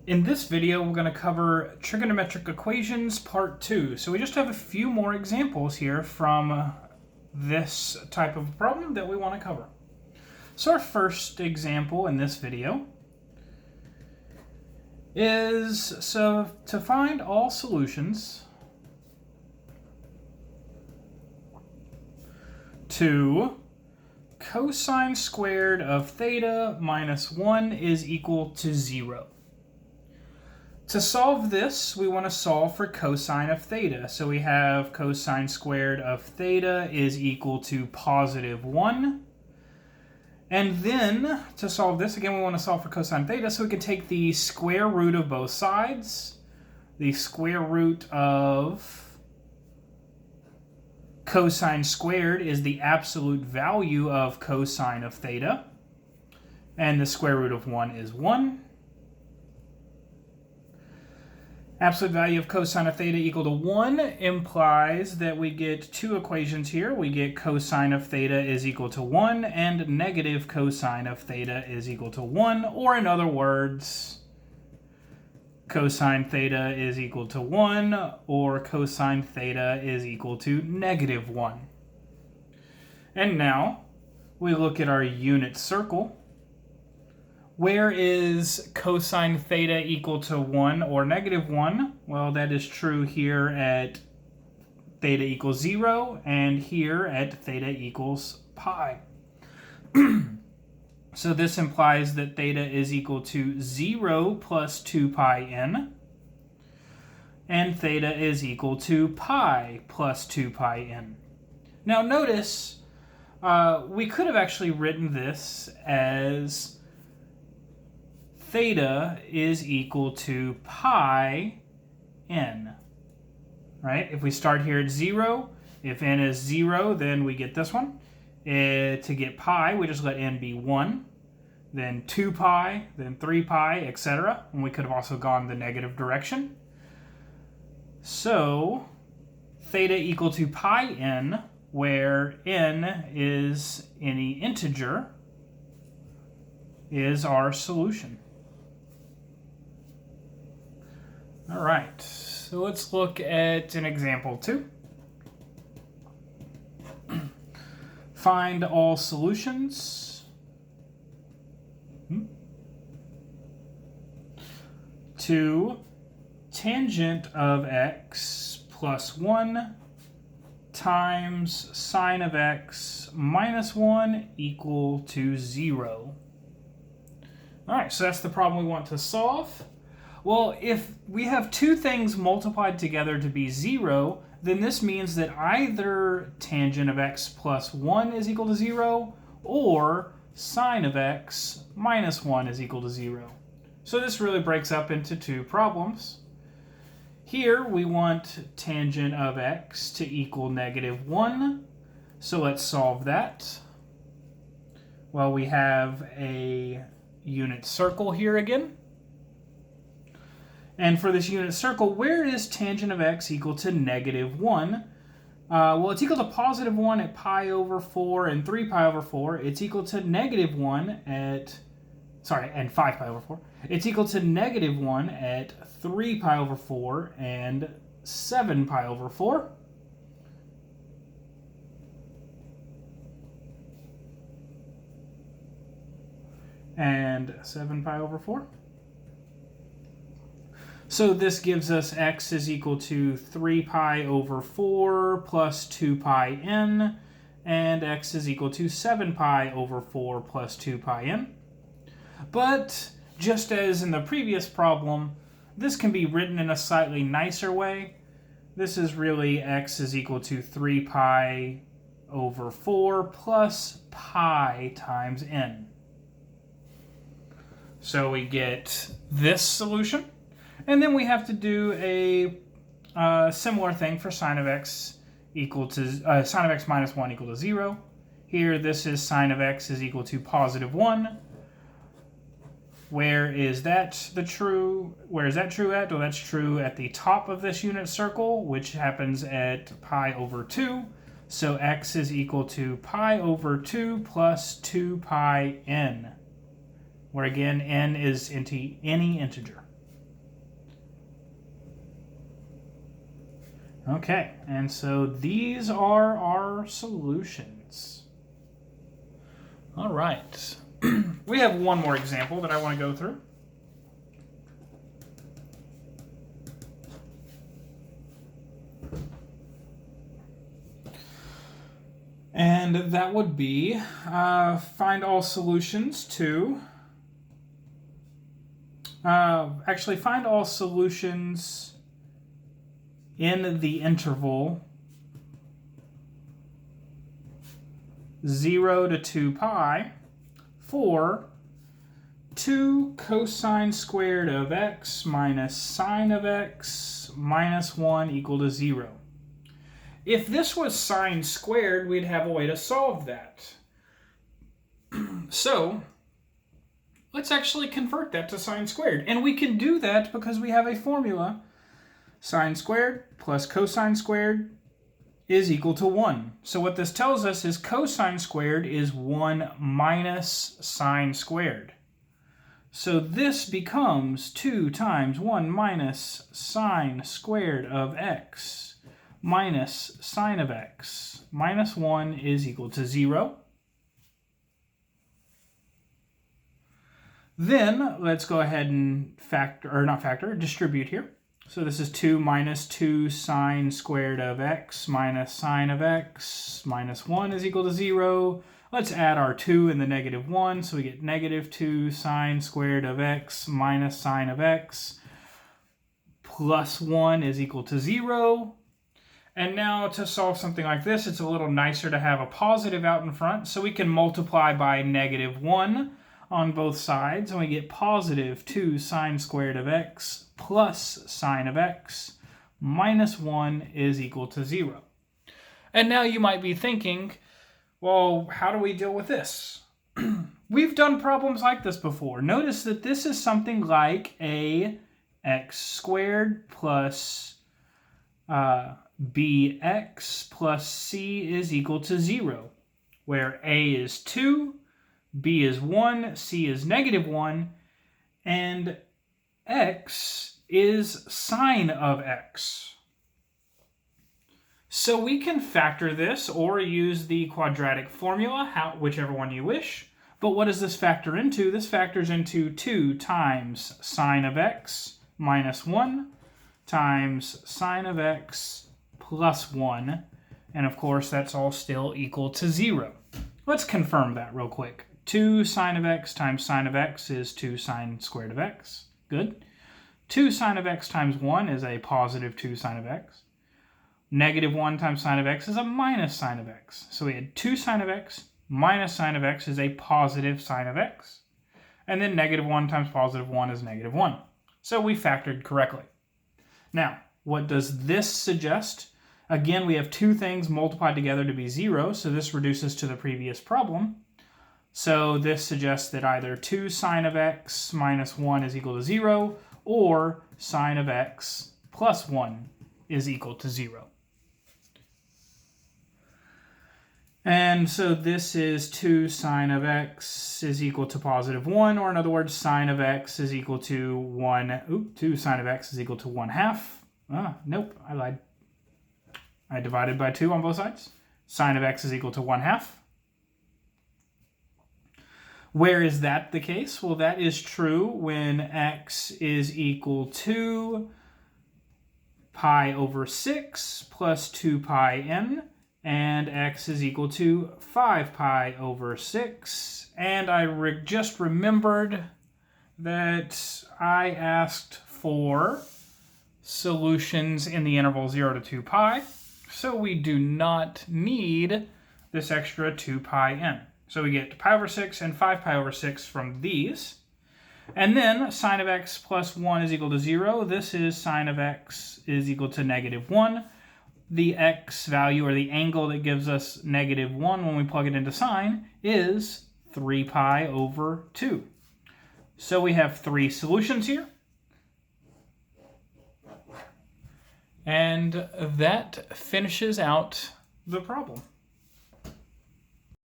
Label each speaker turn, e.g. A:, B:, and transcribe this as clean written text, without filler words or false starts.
A: In this video, we're going to cover trigonometric equations part 2. So we just have a few more examples here from this type of problem that we want to cover. So our first example in this video is to find all solutions to cosine squared of theta minus 1 is equal to 0. To solve this, we want to solve for cosine of theta. So we have cosine squared of theta is equal to positive 1. And then, to solve this, again, we want to solve for cosine theta, so we can take the square root of both sides. The square root of cosine squared is the absolute value of cosine of theta. And the square root of 1 is 1. Absolute value of cosine of theta equal to 1 implies that we get two equations here. We get cosine of theta is equal to 1 and negative cosine of theta is equal to 1. Or in other words, cosine theta is equal to 1 or cosine theta is equal to negative 1. And now we look at our unit circle. Where is cosine theta equal to 1 or negative 1? Well, that is true here at theta equals 0 and here at theta equals pi. So this implies that theta is equal to 0 plus 2 pi n, and theta is equal to pi plus 2 pi n. Now notice, we could have actually written this as theta is equal to pi n, right? If we start here at 0, if n is 0, then we get this one. To get pi, we just let n be 1, then 2 pi, then 3 pi, etc. And we could have also gone the negative direction. So theta equal to pi n, where n is any integer, is our solution. All right, so let's look at an example 2. Find all solutions to tangent of x plus 1 times sine of x minus 1 equal to 0. All right, so that's the problem we want to solve. Well, if we have two things multiplied together to be 0, then this means that either tangent of x plus 1 is equal to 0 or sine of x minus 1 is equal to 0. So this really breaks up into two problems. Here we want tangent of x to equal negative 1. So let's solve that. Well, we have a unit circle here again. And for this unit circle, where is tangent of x equal to negative 1? Well, it's equal to positive 1 at pi over 4 and 3 pi over 4. It's equal to negative 1 at, and 5 pi over 4. It's equal to negative 1 at 3 pi over 4 and 7 pi over 4. And 7 pi over 4. So this gives us x is equal to 3 pi over 4 plus 2 pi n, and x is equal to 7 pi over 4 plus 2 pi n. But just as in the previous problem, this can be written in a slightly nicer way. This is really x is equal to 3 pi over 4 plus pi times n. So we get this solution. And then we have to do a similar thing for sine of x equal to sine of x minus 1 equal to 0. Here, this is sine of x is equal to positive 1. Where is that true at? Well, that's true at the top of this unit circle, which happens at pi over 2. So x is equal to pi over 2 plus 2 pi n, where again n is any integer. Okay, and so these are our solutions. All right. We have one more example that I want to go through. And that would be find all solutions to... actually, find all solutions in the interval 0 to 2 pi for 2 cosine squared of x minus sine of x minus 1 equal to 0. If this was sine squared, we'd have a way to solve that. So let's actually convert that to sine squared. And we can do that because we have a formula. Sine squared plus cosine squared is equal to 1. So what this tells us is cosine squared is 1 minus sine squared. So this becomes 2 times 1 minus sine squared of x minus sine of x minus 1 is equal to 0. Then let's go ahead and distribute here. So this is 2 minus 2 sine squared of x minus sine of x minus 1 is equal to 0. Let's add our 2 and the negative 1, so we get negative 2 sine squared of x minus sine of x plus 1 is equal to 0. And now to solve something like this, it's a little nicer to have a positive out in front, so we can multiply by negative 1 on both sides, and we get positive 2 sine squared of x plus sine of x minus 1 is equal to 0. And now you might be thinking, well, how do we deal with this? We've done problems like this before. Notice that this is something like a x squared plus bx plus c is equal to 0, where a is 2, b is 1, c is negative 1, and x is sine of x. So we can factor this or use the quadratic formula, whichever one you wish. But what does this factor into? This factors into 2 times sine of x minus 1 times sine of x plus 1. And of course, that's all still equal to 0. Let's confirm that real quick. 2 sine of x times sine of x is 2 sine squared of x. Good. 2 sine of x times 1 is a positive 2 sine of x. Negative 1 times sine of x is a minus sine of x. So we had 2 sine of x minus sine of x is a positive sine of x. And then negative 1 times positive 1 is negative 1. So we factored correctly. Now, what does this suggest? Again, we have two things multiplied together to be 0, so this reduces to the previous problem. So this suggests that either 2 sine of x minus 1 is equal to 0, or sine of x plus 1 is equal to 0. And so this is 2 sine of x is equal to positive 1, or in other words, sine of x is equal to 2 sine of x is equal to 1/2. Nope, I lied. I divided by 2 on both sides. Sine of x is equal to 1/2. Where is that the case? Well, that is true when x is equal to pi over 6 plus 2 pi n, and x is equal to 5 pi over 6. And I just remembered that I asked for solutions in the interval 0 to 2 pi, so we do not need this extra 2 pi n. So we get pi over 6 and 5 pi over 6 from these. And then sine of x plus 1 is equal to 0. This is sine of x is equal to negative 1. The x value, or the angle that gives us negative 1 when we plug it into sine, is 3 pi over 2. So we have 3 solutions here. And that finishes out the problem.